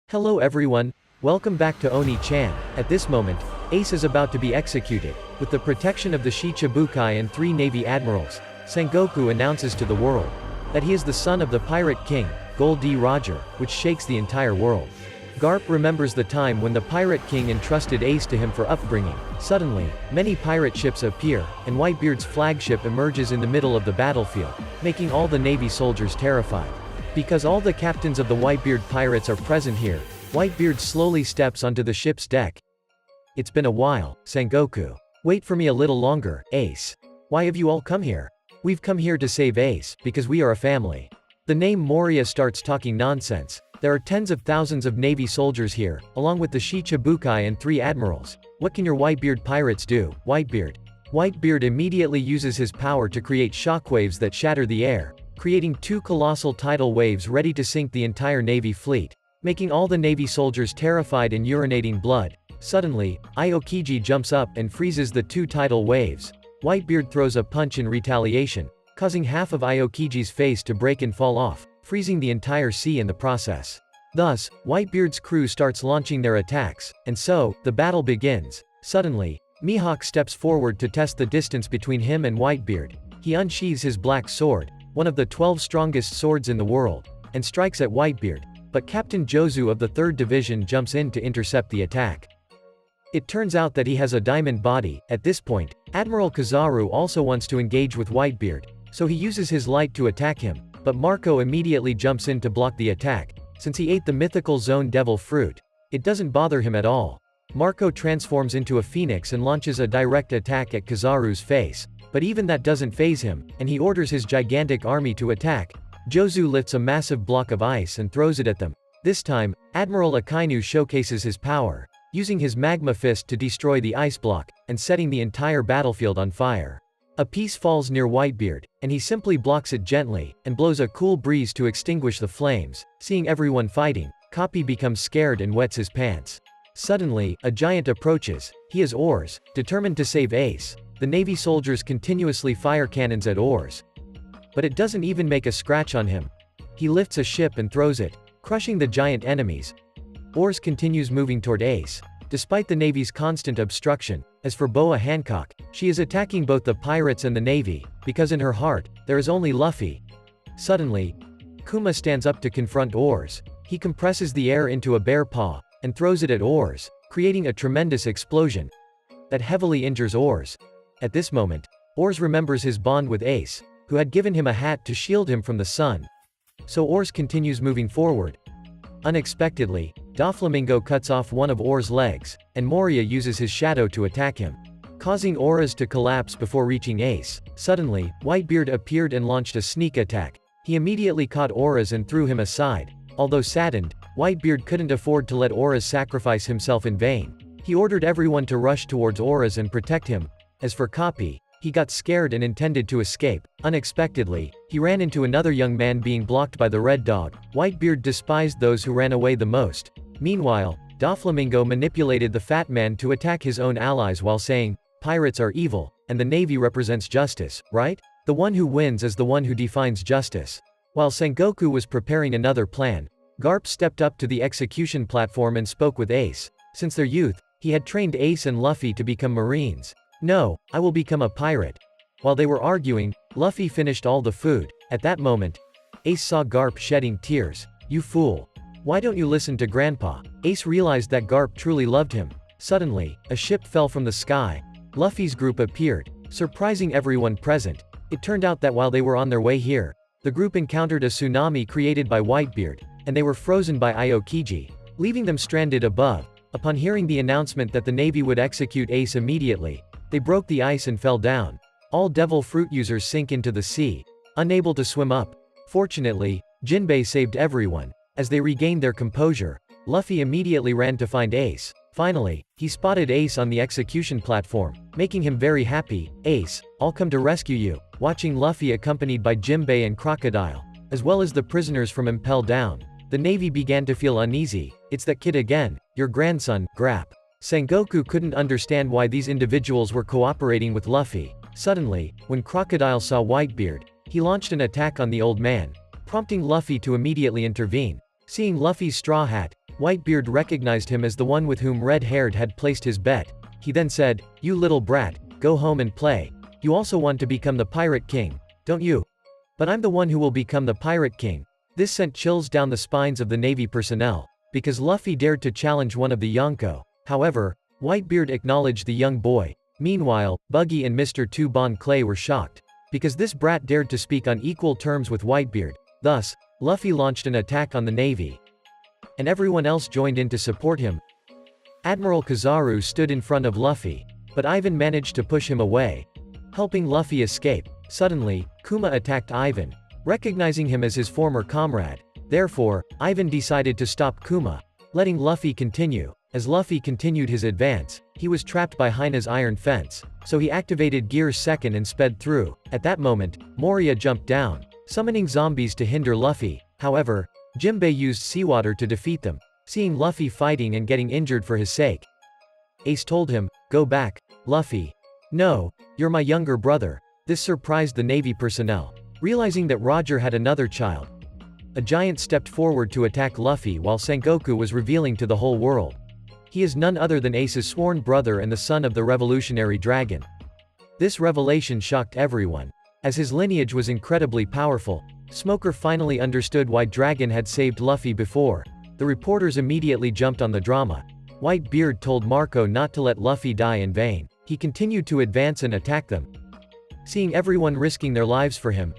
Hello everyone, welcome back to Oni-chan. At this moment, Ace is about to be executed. With the protection of the Shichibukai and 3 Navy admirals, Sengoku announces to the world that he is the son of the Pirate King, Gold D. Roger, which shakes the entire world. Garp remembers the time when the Pirate King entrusted Ace to him for upbringing. Suddenly, many pirate ships appear, and Whitebeard's flagship emerges in the middle of the battlefield, making all the Navy soldiers terrified. Because all the captains of the Whitebeard pirates are present here, Whitebeard slowly steps onto the ship's deck. It's been a while, Sengoku. Wait for me a little longer, Ace. Why have you all come here? We've come here to save Ace, because we are a family. The name Moria starts talking nonsense. There are tens of thousands of Navy soldiers here, along with the Shichibukai and 3 admirals. What can your Whitebeard pirates do, Whitebeard? Whitebeard immediately uses his power to create shockwaves that shatter the air, creating 2 colossal tidal waves ready to sink the entire Navy fleet, making all the Navy soldiers terrified and urinating blood. Suddenly, Aokiji jumps up and freezes the 2 tidal waves. Whitebeard throws a punch in retaliation, causing half of Aokiji's face to break and fall off, freezing the entire sea in the process. Thus, Whitebeard's crew starts launching their attacks, and so, the battle begins. Suddenly, Mihawk steps forward to test the distance between him and Whitebeard. He unsheathes his black sword, one of the 12 strongest swords in the world, and strikes at Whitebeard, but Captain Jozu of the 3rd Division jumps in to intercept the attack. It turns out that he has a diamond body. At this point, Admiral Kizaru also wants to engage with Whitebeard, so he uses his light to attack him, but Marco immediately jumps in to block the attack. Since he ate the mythical zone devil fruit, it doesn't bother him at all. Marco transforms into a phoenix and launches a direct attack at Kizaru's face. But even that doesn't faze him, and he orders his gigantic army to attack. Jozu lifts a massive block of ice and throws it at them. This time, Admiral Akainu showcases his power, using his magma fist to destroy the ice block, and setting the entire battlefield on fire. A piece falls near Whitebeard, and he simply blocks it gently, and blows a cool breeze to extinguish the flames. Seeing everyone fighting, Kapi becomes scared and wets his pants. Suddenly, a giant approaches. He has oars, determined to save Ace. The Navy soldiers continuously fire cannons at oars, but it doesn't even make a scratch on him. He lifts a ship and throws it, crushing the giant enemies. Oars continues moving toward Ace, despite the Navy's constant obstruction. As for Boa Hancock, she is attacking both the pirates and the Navy, because in her heart, there is only Luffy. Suddenly, Kuma stands up to confront Oars. He compresses the air into a bear paw, and throws it at Oars, creating a tremendous explosion that heavily injures Oars. At this moment, Oars remembers his bond with Ace, who had given him a hat to shield him from the sun. So Oars continues moving forward. Unexpectedly, Doflamingo cuts off one of Oars' legs, and Moria uses his shadow to attack him, causing Oars to collapse before reaching Ace. Suddenly, Whitebeard appeared and launched a sneak attack. He immediately caught Oars and threw him aside. Although saddened, Whitebeard couldn't afford to let Oars sacrifice himself in vain. He ordered everyone to rush towards Oars and protect him. As for Kapi, he got scared and intended to escape. Unexpectedly, he ran into another young man being blocked by the Red Dog. Whitebeard despised those who ran away the most. Meanwhile, Doflamingo manipulated the fat man to attack his own allies while saying, "Pirates are evil, and the Navy represents justice, right? The one who wins is the one who defines justice." While Sengoku was preparing another plan, Garp stepped up to the execution platform and spoke with Ace. Since their youth, he had trained Ace and Luffy to become Marines. "No, I will become a pirate." While they were arguing, Luffy finished all the food. At that moment, Ace saw Garp shedding tears. "You fool. Why don't you listen to Grandpa?" Ace realized that Garp truly loved him. Suddenly, a ship fell from the sky. Luffy's group appeared, surprising everyone present. It turned out that while they were on their way here, the group encountered a tsunami created by Whitebeard, and they were frozen by Aokiji, leaving them stranded above. Upon hearing the announcement that the Navy would execute Ace immediately, they broke the ice and fell down. All devil fruit users sink into the sea, unable to swim up. Fortunately, Jinbei saved everyone. As they regained their composure, Luffy immediately ran to find Ace. Finally, he spotted Ace on the execution platform, making him very happy. "Ace, I'll come to rescue you." Watching Luffy accompanied by Jinbei and Crocodile, as well as the prisoners from Impel Down, the Navy began to feel uneasy. "It's that kid again, your grandson, Grap." Sengoku couldn't understand why these individuals were cooperating with Luffy. Suddenly, when Crocodile saw Whitebeard, he launched an attack on the old man, prompting Luffy to immediately intervene. Seeing Luffy's straw hat, Whitebeard recognized him as the one with whom Red-Haired had placed his bet. He then said, "You little brat, go home and play. You also want to become the Pirate King, don't you? But I'm the one who will become the Pirate King." This sent chills down the spines of the Navy personnel, because Luffy dared to challenge one of the Yonko. However, Whitebeard acknowledged the young boy. Meanwhile, Buggy and Mr. Two Bon Clay were shocked, because this brat dared to speak on equal terms with Whitebeard. Thus, Luffy launched an attack on the Navy, and everyone else joined in to support him. Admiral Kizaru stood in front of Luffy, but Ivan managed to push him away, helping Luffy escape. Suddenly, Kuma attacked Ivan, recognizing him as his former comrade. Therefore, Ivan decided to stop Kuma, letting Luffy continue. As Luffy continued his advance, he was trapped by Hina's iron fence, so he activated Gear 2 and sped through. At that moment, Moria jumped down, summoning zombies to hinder Luffy. However, Jinbei used seawater to defeat them. Seeing Luffy fighting and getting injured for his sake, Ace told him, "Go back, Luffy." "No, you're my younger brother." This surprised the Navy personnel. Realizing that Roger had another child, a giant stepped forward to attack Luffy while Sengoku was revealing to the whole world. He is none other than Ace's sworn brother and the son of the revolutionary dragon. This revelation shocked everyone, as his lineage was incredibly powerful. Smoker finally understood why Dragon had saved Luffy before. The reporters immediately jumped on the drama. Whitebeard told Marco not to let Luffy die in vain. He continued to advance and attack them. Seeing everyone risking their lives for him,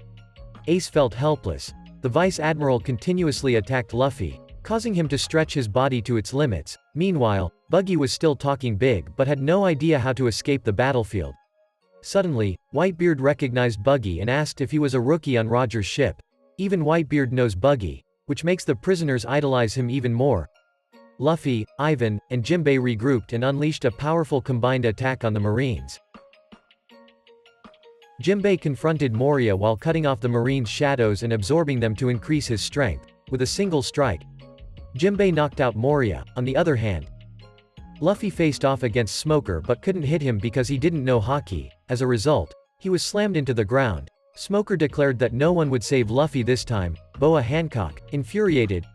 Ace felt helpless. The Vice Admiral continuously attacked Luffy, causing him to stretch his body to its limits. Meanwhile, Buggy was still talking big but had no idea how to escape the battlefield. Suddenly, Whitebeard recognized Buggy and asked if he was a rookie on Roger's ship. Even Whitebeard knows Buggy, which makes the prisoners idolize him even more. Luffy, Ivan, and Jinbei regrouped and unleashed a powerful combined attack on the Marines. Jinbei confronted Moria while cutting off the Marines' shadows and absorbing them to increase his strength. With a single strike, Jinbei knocked out Moria. On the other hand, Luffy faced off against Smoker but couldn't hit him because he didn't know Haki. As a result, he was slammed into the ground. Smoker declared that no one would save Luffy this time. Boa Hancock, infuriated,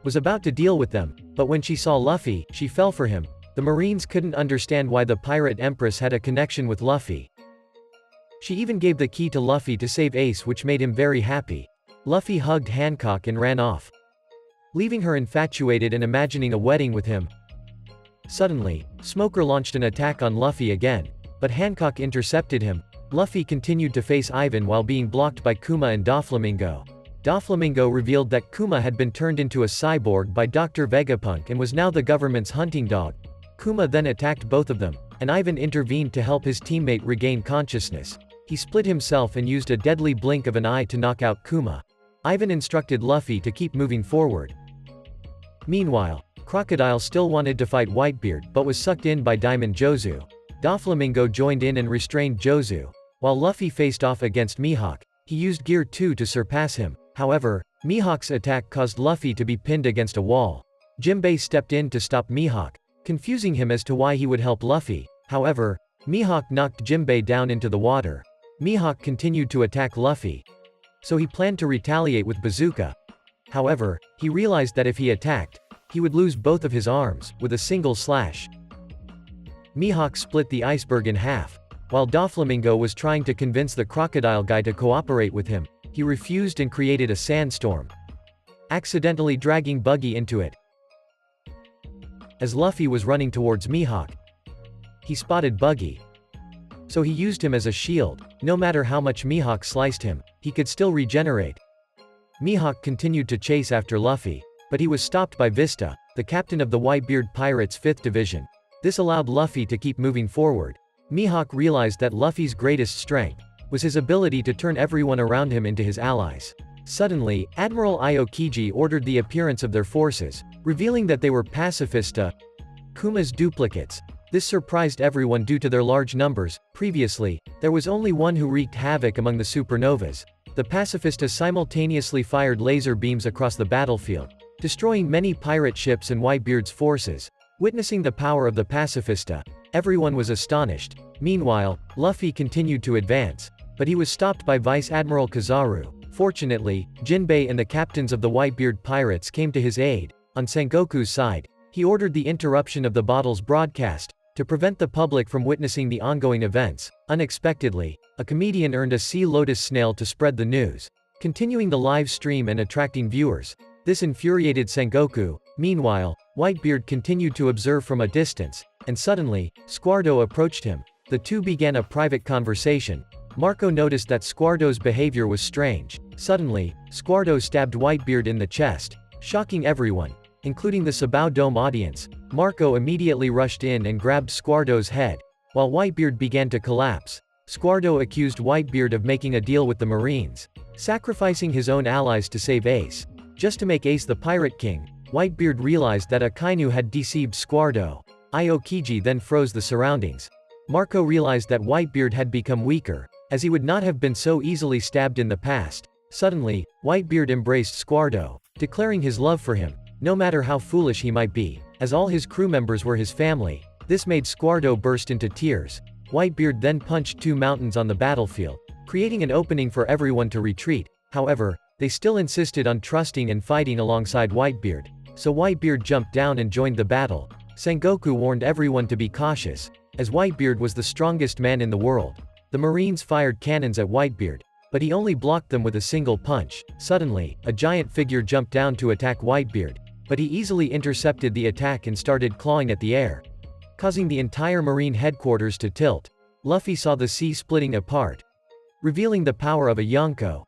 was about to deal with them, but when she saw Luffy, she fell for him. The Marines couldn't understand why the Pirate Empress had a connection with Luffy. She even gave the key to Luffy to save Ace, which made him very happy. Luffy hugged Hancock and ran off, leaving her infatuated and imagining a wedding with him. Suddenly, Smoker launched an attack on Luffy again, but Hancock intercepted him. Luffy continued to face Ivan while being blocked by Kuma and Doflamingo. Doflamingo revealed that Kuma had been turned into a cyborg by Dr. Vegapunk and was now the government's hunting dog. Kuma then attacked both of them, and Ivan intervened to help his teammate regain consciousness. He split himself and used a deadly blink of an eye to knock out Kuma. Ivan instructed Luffy to keep moving forward. Meanwhile, Crocodile still wanted to fight Whitebeard but was sucked in by Diamond Jozu. Doflamingo joined in and restrained Jozu. While Luffy faced off against Mihawk, he used Gear 2 to surpass him. However, Mihawk's attack caused Luffy to be pinned against a wall. Jinbei stepped in to stop Mihawk, confusing him as to why he would help Luffy. However, Mihawk knocked Jinbei down into the water. Mihawk continued to attack Luffy, so he planned to retaliate with Bazooka. However, he realized that if he attacked, he would lose both of his arms, with a single slash. Mihawk split the iceberg in half. While Doflamingo was trying to convince the crocodile guy to cooperate with him, he refused and created a sandstorm, accidentally dragging Buggy into it. As Luffy was running towards Mihawk, he spotted Buggy, so he used him as a shield. No matter how much Mihawk sliced him, he could still regenerate. Mihawk continued to chase after Luffy, but he was stopped by Vista, the captain of the Whitebeard Pirates' 5th Division. This allowed Luffy to keep moving forward. Mihawk realized that Luffy's greatest strength was his ability to turn everyone around him into his allies. Suddenly, Admiral Aokiji ordered the appearance of their forces, revealing that they were Pacifista, Kuma's duplicates. This surprised everyone due to their large numbers. Previously, there was only one who wreaked havoc among the supernovas. The Pacifista simultaneously fired laser beams across the battlefield, destroying many pirate ships and Whitebeard's forces. Witnessing the power of the Pacifista, everyone was astonished. Meanwhile, Luffy continued to advance, but he was stopped by Vice Admiral Kizaru. Fortunately, Jinbei and the captains of the Whitebeard Pirates came to his aid. On Sengoku's side, he ordered the interruption of the battle's broadcast, to prevent the public from witnessing the ongoing events. Unexpectedly, a comedian earned a sea lotus snail to spread the news, continuing the live stream and attracting viewers. This infuriated Sengoku. Meanwhile, Whitebeard continued to observe from a distance, and suddenly, Squardo approached him. The two began a private conversation. Marco noticed that Squardo's behavior was strange. Suddenly, Squardo stabbed Whitebeard in the chest, shocking everyone, including the Sabao Dome audience. Marco immediately rushed in and grabbed Squardo's head, while Whitebeard began to collapse. Squardo accused Whitebeard of making a deal with the Marines, sacrificing his own allies to save Ace. Just to make Ace the Pirate King, Whitebeard realized that Akainu had deceived Squardo. Aokiji then froze the surroundings. Marco realized that Whitebeard had become weaker, as he would not have been so easily stabbed in the past. Suddenly, Whitebeard embraced Squardo, declaring his love for him, no matter how foolish he might be, as all his crew members were his family. This made Squardo burst into tears. Whitebeard then punched two mountains on the battlefield, creating an opening for everyone to retreat. However, they still insisted on trusting and fighting alongside Whitebeard, so Whitebeard jumped down and joined the battle. Sengoku warned everyone to be cautious, as Whitebeard was the strongest man in the world. The Marines fired cannons at Whitebeard, but he only blocked them with a single punch. Suddenly, a giant figure jumped down to attack Whitebeard, but he easily intercepted the attack and started clawing at the air, causing the entire Marine headquarters to tilt. Luffy saw the sea splitting apart, revealing the power of a Yonko.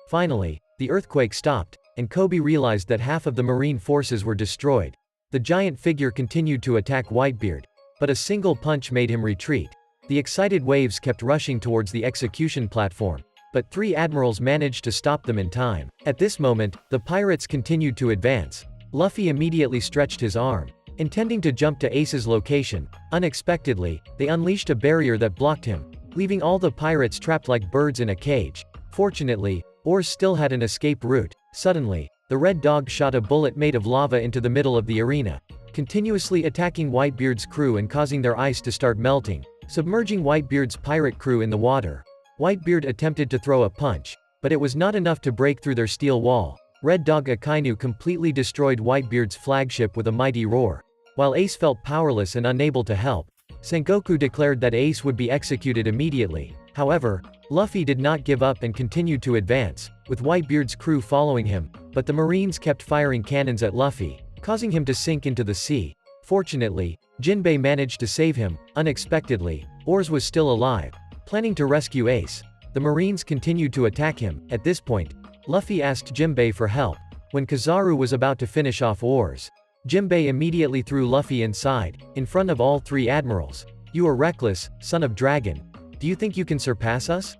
Finally, the earthquake stopped, and Kobe realized that half of the Marine forces were destroyed. The giant figure continued to attack Whitebeard, but a single punch made him retreat. The excited waves kept rushing towards the execution platform, but three admirals managed to stop them in time. At this moment, the pirates continued to advance. Luffy immediately stretched his arm, intending to jump to Ace's location. Unexpectedly, they unleashed a barrier that blocked him, leaving all the pirates trapped like birds in a cage. Fortunately, Oars still had an escape route. Suddenly, the Red Dog shot a bullet made of lava into the middle of the arena, continuously attacking Whitebeard's crew and causing their ice to start melting, submerging Whitebeard's pirate crew in the water. Whitebeard attempted to throw a punch, but it was not enough to break through their steel wall. Red Dog Akainu completely destroyed Whitebeard's flagship with a mighty roar. While Ace felt powerless and unable to help, Sengoku declared that Ace would be executed immediately. However, Luffy did not give up and continued to advance, with Whitebeard's crew following him, but the Marines kept firing cannons at Luffy, causing him to sink into the sea. Fortunately, Jinbei managed to save him. Unexpectedly, Oars was still alive, planning to rescue Ace. The Marines continued to attack him. At this point, Luffy asked Jinbei for help. When Kizaru was about to finish off Oars, Jinbei immediately threw Luffy inside, in front of all three admirals. "You are reckless, son of dragon. Do you think you can surpass us?"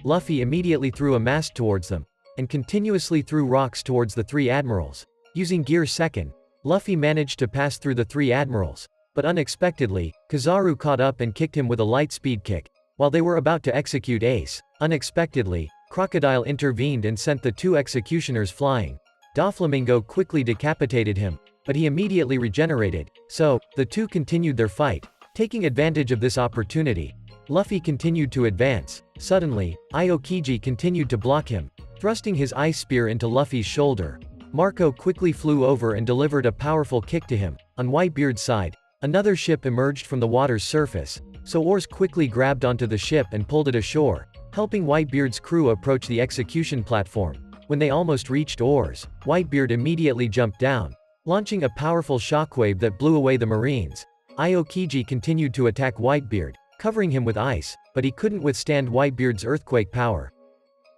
Luffy immediately threw a mast towards them, and continuously threw rocks towards the three admirals. Using Gear Second, Luffy managed to pass through the three admirals, but unexpectedly, Kizaru caught up and kicked him with a light speed kick. While they were about to execute Ace, unexpectedly, Crocodile intervened and sent the two executioners flying. Doflamingo quickly decapitated him, but he immediately regenerated, so, the two continued their fight. Taking advantage of this opportunity, Luffy continued to advance. Suddenly, Aokiji continued to block him, thrusting his ice spear into Luffy's shoulder. Marco quickly flew over and delivered a powerful kick to him. On Whitebeard's side, another ship emerged from the water's surface, so Oars quickly grabbed onto the ship and pulled it ashore, helping Whitebeard's crew approach the execution platform. When they almost reached Oars, Whitebeard immediately jumped down, launching a powerful shockwave that blew away the Marines. Aokiji continued to attack Whitebeard, covering him with ice, but he couldn't withstand Whitebeard's earthquake power,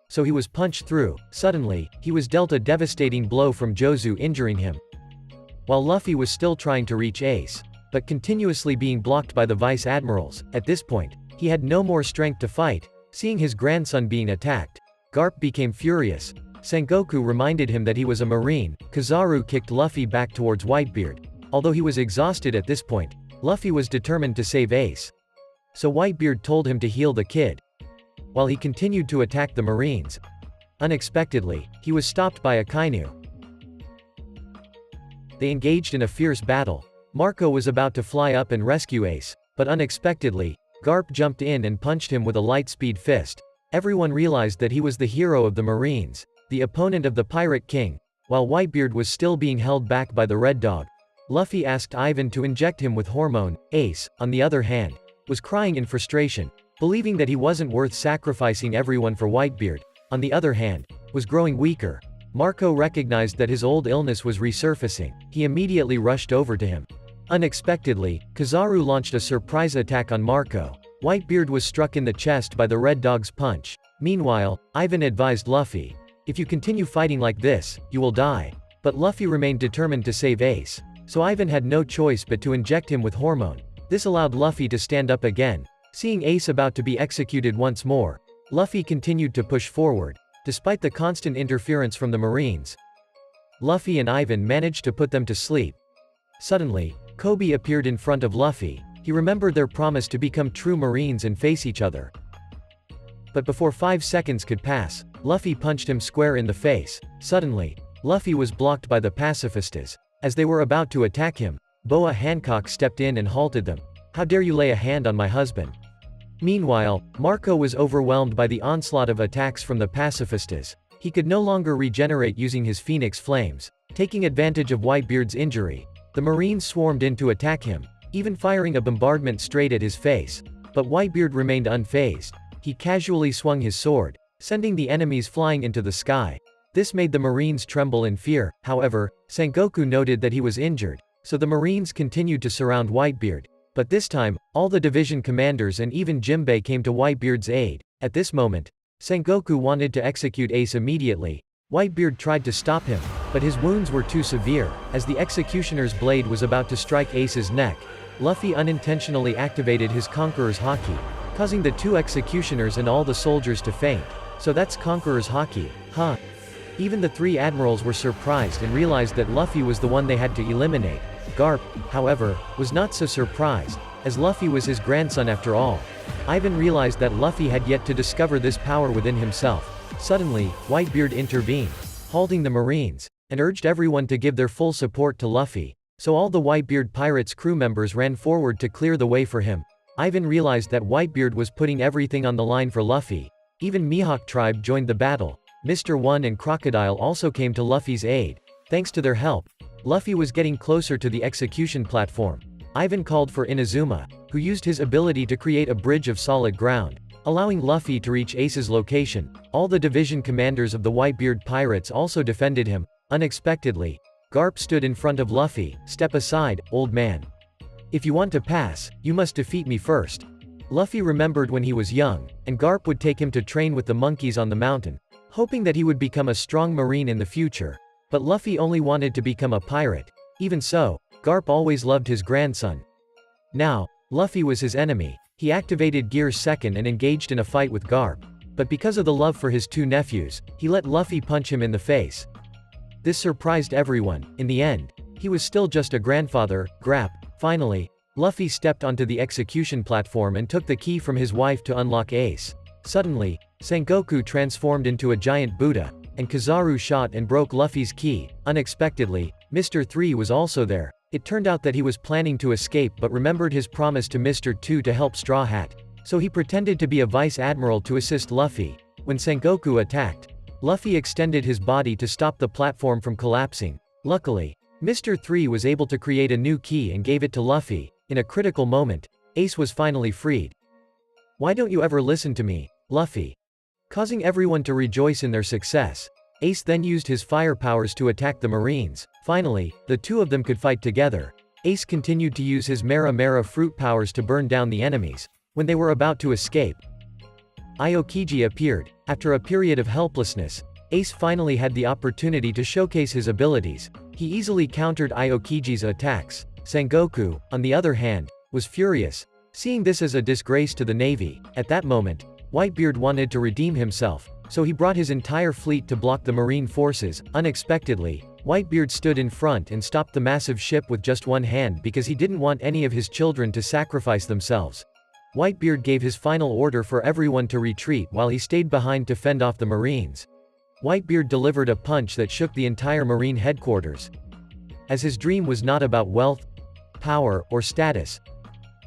so he was punched through. Suddenly, he was dealt a devastating blow from Jozu, injuring him, while Luffy was still trying to reach Ace, but continuously being blocked by the vice admirals. At this point, he had no more strength to fight. Seeing his grandson being attacked, Garp became furious. Sengoku reminded him that he was a Marine. Kizaru kicked Luffy back towards Whitebeard. Although he was exhausted at this point, Luffy was determined to save Ace, so Whitebeard told him to heal the kid, while he continued to attack the Marines. Unexpectedly, he was stopped by Akainu. They engaged in a fierce battle. Marco was about to fly up and rescue Ace, but unexpectedly, Garp jumped in and punched him with a light-speed fist. Everyone realized that he was the hero of the Marines, the opponent of the Pirate King. while Whitebeard was still being held back by the Red Dog. Luffy asked Ivan to inject him with hormone. Ace, on the other hand, was crying in frustration, believing that he wasn't worth sacrificing everyone for Whitebeard, on the other hand, was growing weaker. Marco recognized that his old illness was resurfacing. He immediately rushed over to him. Unexpectedly, Kizaru launched a surprise attack on Marco. Whitebeard was struck in the chest by the Red Dog's punch. Meanwhile, Ivan advised Luffy, "If you continue fighting like this, you will die." But Luffy remained determined to save Ace, so Ivan had no choice but to inject him with hormone. This allowed Luffy to stand up again. Seeing Ace about to be executed once more, Luffy continued to push forward. Despite the constant interference from the Marines, Luffy and Ivan managed to put them to sleep. Suddenly, Kobe appeared in front of Luffy. He remembered their promise to become true Marines and face each other. But before 5 seconds could pass, Luffy punched him square in the face. Suddenly, Luffy was blocked by the pacifistas. As they were about to attack him, Boa Hancock stepped in and halted them. "How dare you lay a hand on my husband?" Meanwhile, Marco was overwhelmed by the onslaught of attacks from the pacifistas. He could no longer regenerate using his Phoenix Flames. Taking advantage of Whitebeard's injury, the Marines swarmed in to attack him, even firing a bombardment straight at his face. But Whitebeard remained unfazed. He casually swung his sword, sending the enemies flying into the sky. This made the Marines tremble in fear. However, Sengoku noted that he was injured, so the Marines continued to surround Whitebeard. But this time, all the division commanders and even Jinbei came to Whitebeard's aid. At this moment, Sengoku wanted to execute Ace immediately. Whitebeard tried to stop him, but his wounds were too severe. As the executioner's blade was about to strike Ace's neck, Luffy unintentionally activated his Conqueror's Haki, causing the 2 executioners and all the soldiers to faint. So that's Conqueror's Haki, huh? Even the 3 admirals were surprised and realized that Luffy was the one they had to eliminate. Garp, however, was not so surprised, as Luffy was his grandson after all. Ivan realized that Luffy had yet to discover this power within himself. Suddenly, Whitebeard intervened, halting the Marines, and urged everyone to give their full support to Luffy. So all the Whitebeard pirates' crew members ran forward to clear the way for him. Ivan realized that Whitebeard was putting everything on the line for Luffy. Even Mihawk tribe joined the battle. Mr. One and Crocodile also came to Luffy's aid. Thanks to their help, Luffy was getting closer to the execution platform. Ivan called for Inazuma, who used his ability to create a bridge of solid ground, allowing Luffy to reach Ace's location. All the division commanders of the Whitebeard pirates also defended him. Unexpectedly, Garp stood in front of Luffy. "Step aside, old man. If you want to pass, you must defeat me first." Luffy remembered when he was young, and Garp would take him to train with the monkeys on the mountain, hoping that he would become a strong marine in the future. But Luffy only wanted to become a pirate. Even so, Garp always loved his grandson. Now, Luffy was his enemy. He activated Gear's Second and engaged in a fight with Garp. But because of the love for his 2 nephews, he let Luffy punch him in the face. This surprised everyone. In the end, he was still just a grandfather. Grap. Finally, Luffy stepped onto the execution platform and took the key from his wife to unlock Ace. Suddenly, Sengoku transformed into a giant Buddha, and Kizaru shot and broke Luffy's key. Unexpectedly, Mr. 3 was also there. It turned out that he was planning to escape but remembered his promise to Mr. 2 to help Straw Hat. So he pretended to be a vice admiral to assist Luffy. When Sengoku attacked, Luffy extended his body to stop the platform from collapsing. Luckily, Mr. 3 was able to create a new key and gave it to Luffy. In a critical moment, Ace was finally freed. "Why don't you ever listen to me, Luffy?" Causing everyone to rejoice in their success, Ace then used his fire powers to attack the Marines. Finally, the 2 of them could fight together. Ace continued to use his Mera Mera fruit powers to burn down the enemies. When they were about to escape, Aokiji appeared. After a period of helplessness, Ace finally had the opportunity to showcase his abilities. He easily countered Aokiji's attacks. Sengoku, on the other hand, was furious, seeing this as a disgrace to the Navy. At that moment, Whitebeard wanted to redeem himself, so he brought his entire fleet to block the Marine forces. Unexpectedly, Whitebeard stood in front and stopped the massive ship with just one hand because he didn't want any of his children to sacrifice themselves. Whitebeard gave his final order for everyone to retreat while he stayed behind to fend off the Marines. Whitebeard delivered a punch that shook the entire Marine headquarters. As his dream was not about wealth, power, or status,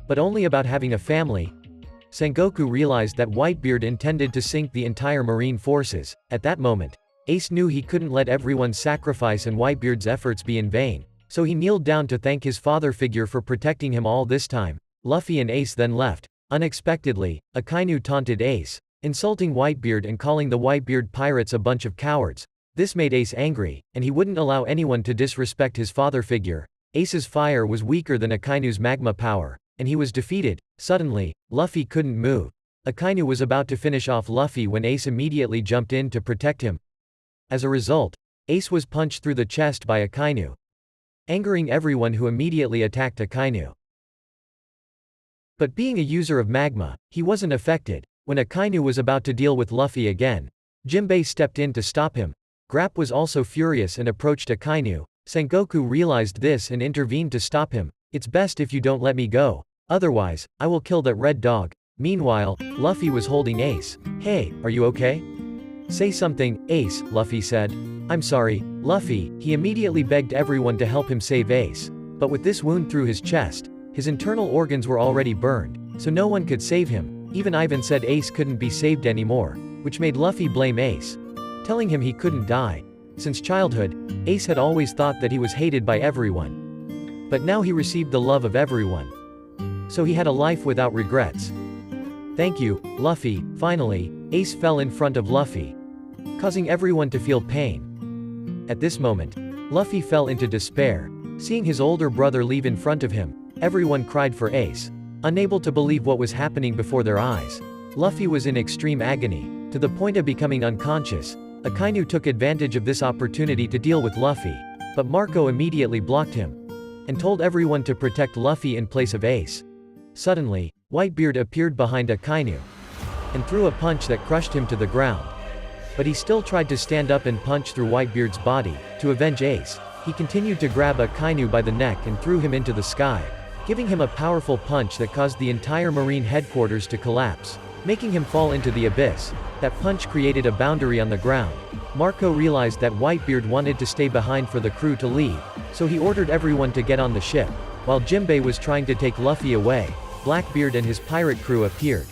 but only about having a family, Sengoku realized that Whitebeard intended to sink the entire Marine forces. At that moment, Ace knew he couldn't let everyone's sacrifice and Whitebeard's efforts be in vain, so he kneeled down to thank his father figure for protecting him all this time. Luffy and Ace then left. Unexpectedly, Akainu taunted Ace, insulting Whitebeard and calling the Whitebeard pirates a bunch of cowards. This made Ace angry, and he wouldn't allow anyone to disrespect his father figure. Ace's fire was weaker than Akainu's magma power, and he was defeated. Suddenly, Luffy couldn't move. Akainu was about to finish off Luffy when Ace immediately jumped in to protect him. As a result, Ace was punched through the chest by Akainu, angering everyone who immediately attacked Akainu. But being a user of magma, he wasn't affected. When Akainu was about to deal with Luffy again, Jinbei stepped in to stop him. Grap was also furious and approached Akainu. Sengoku realized this and intervened to stop him. "It's best if you don't let me go. Otherwise, I will kill that red dog." Meanwhile, Luffy was holding Ace. "Hey, are you okay? Say something, Ace," Luffy said. "I'm sorry, Luffy." He immediately begged everyone to help him save Ace. But with this wound through his chest, his internal organs were already burned, so no one could save him. Even Ivan said Ace couldn't be saved anymore, which made Luffy blame Ace, telling him he couldn't die. Since childhood, Ace had always thought that he was hated by everyone. But now he received the love of everyone. So he had a life without regrets. "Thank you, Luffy." Finally, Ace fell in front of Luffy, causing everyone to feel pain. At this moment, Luffy fell into despair. Seeing his older brother leave in front of him, everyone cried for Ace, unable to believe what was happening before their eyes. Luffy was in extreme agony, to the point of becoming unconscious. Akainu took advantage of this opportunity to deal with Luffy, but Marco immediately blocked him, and told everyone to protect Luffy in place of Ace. Suddenly, Whitebeard appeared behind Akainu, and threw a punch that crushed him to the ground. But he still tried to stand up and punch through Whitebeard's body, to avenge Ace. He continued to grab Akainu by the neck and threw him into the sky, giving him a powerful punch that caused the entire Marine headquarters to collapse, making him fall into the abyss. That punch created a boundary on the ground. Marco realized that Whitebeard wanted to stay behind for the crew to leave, so he ordered everyone to get on the ship. While Jinbei was trying to take Luffy away, Blackbeard and his pirate crew appeared.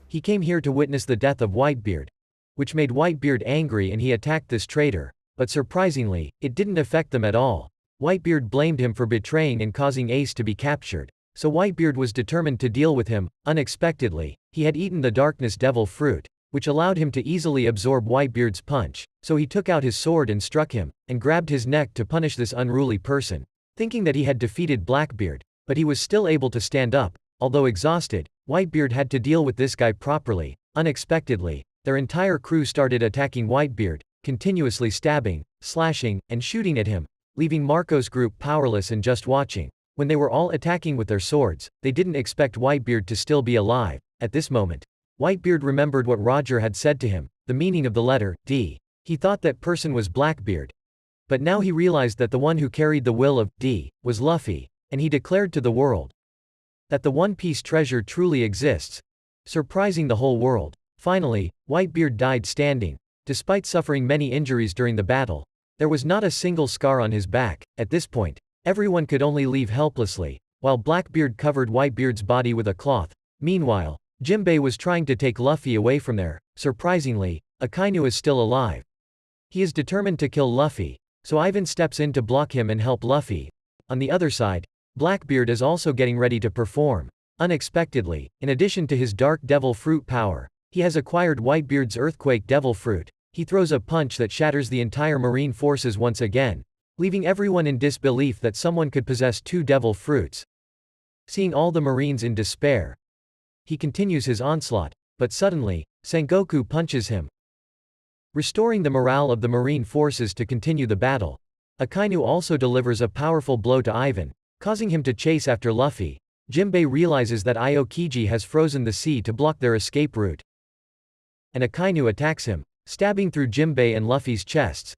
He came here to witness the death of Whitebeard, which made Whitebeard angry and he attacked this traitor. But surprisingly, it didn't affect them at all. Whitebeard blamed him for betraying and causing Ace to be captured. So Whitebeard was determined to deal with him. Unexpectedly, he had eaten the Darkness Devil fruit, which allowed him to easily absorb Whitebeard's punch. So he took out his sword and struck him, and grabbed his neck to punish this unruly person, thinking that he had defeated Blackbeard. But he was still able to stand up. Although exhausted, Whitebeard had to deal with this guy properly. Unexpectedly, their entire crew started attacking Whitebeard, continuously stabbing, slashing, and shooting at him, leaving Marco's group powerless and just watching. When they were all attacking with their swords, they didn't expect Whitebeard to still be alive. At this moment, Whitebeard remembered what Roger had said to him, the meaning of the letter D. He thought that person was Blackbeard. But now he realized that the one who carried the will of D was Luffy, and he declared to the world that the One Piece treasure truly exists, surprising the whole world. Finally, Whitebeard died standing. Despite suffering many injuries during the battle, there was not a single scar on his back. At this point, everyone could only leave helplessly, while Blackbeard covered Whitebeard's body with a cloth. Meanwhile, Jinbei was trying to take Luffy away from there. Surprisingly, Akainu is still alive. He is determined to kill Luffy, so Ivan steps in to block him and help Luffy. On the other side, Blackbeard is also getting ready to perform. Unexpectedly, in addition to his Dark Devil Fruit power, he has acquired Whitebeard's Earthquake Devil Fruit. He throws a punch that shatters the entire Marine forces once again, leaving everyone in disbelief that someone could possess two devil fruits. Seeing all the Marines in despair, he continues his onslaught, but suddenly, Sengoku punches him, restoring the morale of the Marine forces to continue the battle. Akainu also delivers a powerful blow to Ivan, causing him to chase after Luffy. Jinbei realizes that Aokiji has frozen the sea to block their escape route, and Akainu attacks him, stabbing through Jinbei and Luffy's chests,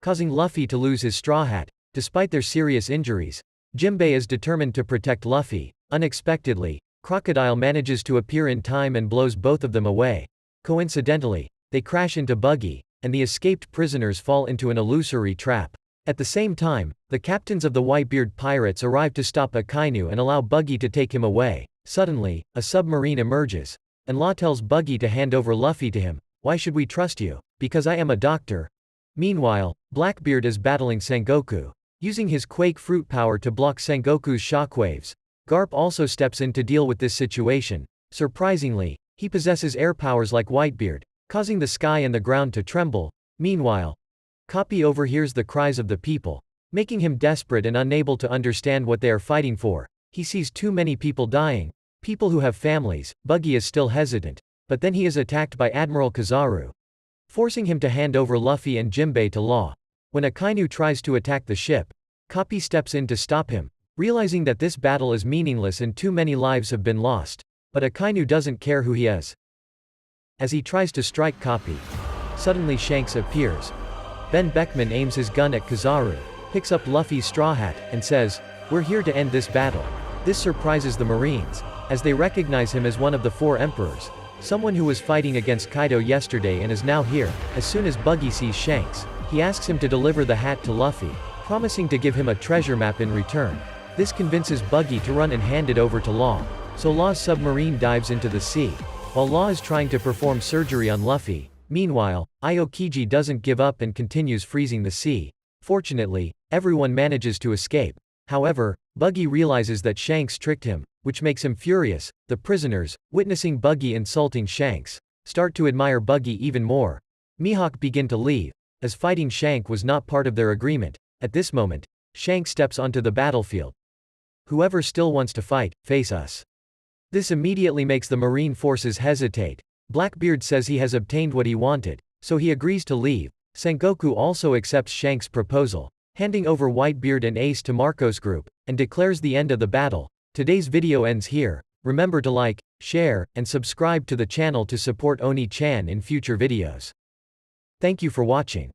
causing Luffy to lose his straw hat. Despite their serious injuries, Jinbei is determined to protect Luffy. Unexpectedly, Crocodile manages to appear in time and blows both of them away. Coincidentally, they crash into Buggy, and the escaped prisoners fall into an illusory trap. At the same time, the captains of the Whitebeard pirates arrive to stop Akainu and allow Buggy to take him away. Suddenly, a submarine emerges, and Law tells Buggy to hand over Luffy to him. "Why should we trust you?" "Because I am a doctor," Meanwhile, Blackbeard is battling Sengoku. Using his Quake Fruit power to block Sengoku's shockwaves, Garp also steps in to deal with this situation. Surprisingly, he possesses air powers like Whitebeard, causing the sky and the ground to tremble. Meanwhile, Kapi overhears the cries of the people, making him desperate and unable to understand what they are fighting for. He sees too many people dying, people who have families. Buggy is still hesitant, but then he is attacked by Admiral Kizaru, forcing him to hand over Luffy and Jimbei to Law. When Akainu tries to attack the ship, Kapi steps in to stop him, realizing that this battle is meaningless and too many lives have been lost. But Akainu doesn't care who he is. As he tries to strike Kapi, suddenly Shanks appears. Ben Beckman aims his gun at Kizaru, picks up Luffy's straw hat, and says, "We're here to end this battle." This surprises the Marines, as they recognize him as one of the 4 emperors, someone who was fighting against Kaido yesterday and is now here. As soon as Buggy sees Shanks, he asks him to deliver the hat to Luffy, promising to give him a treasure map in return. This convinces Buggy to run and hand it over to Law, so Law's submarine dives into the sea, while Law is trying to perform surgery on Luffy. Meanwhile, Aokiji doesn't give up and continues freezing the sea. Fortunately, everyone manages to escape. However, Buggy realizes that Shanks tricked him, which makes him furious. The prisoners, witnessing Buggy insulting Shanks, start to admire Buggy even more. Mihawk begin to leave, as fighting Shank was not part of their agreement. At this moment, Shank steps onto the battlefield. "Whoever still wants to fight, face us." This immediately makes the Marine forces hesitate. Blackbeard says he has obtained what he wanted, so he agrees to leave. Sengoku also accepts Shank's proposal, handing over Whitebeard and Ace to Marco's group, and declares the end of the battle. Today's video ends here. Remember to like, share, and subscribe to the channel to support Oni-chan in future videos. Thank you for watching.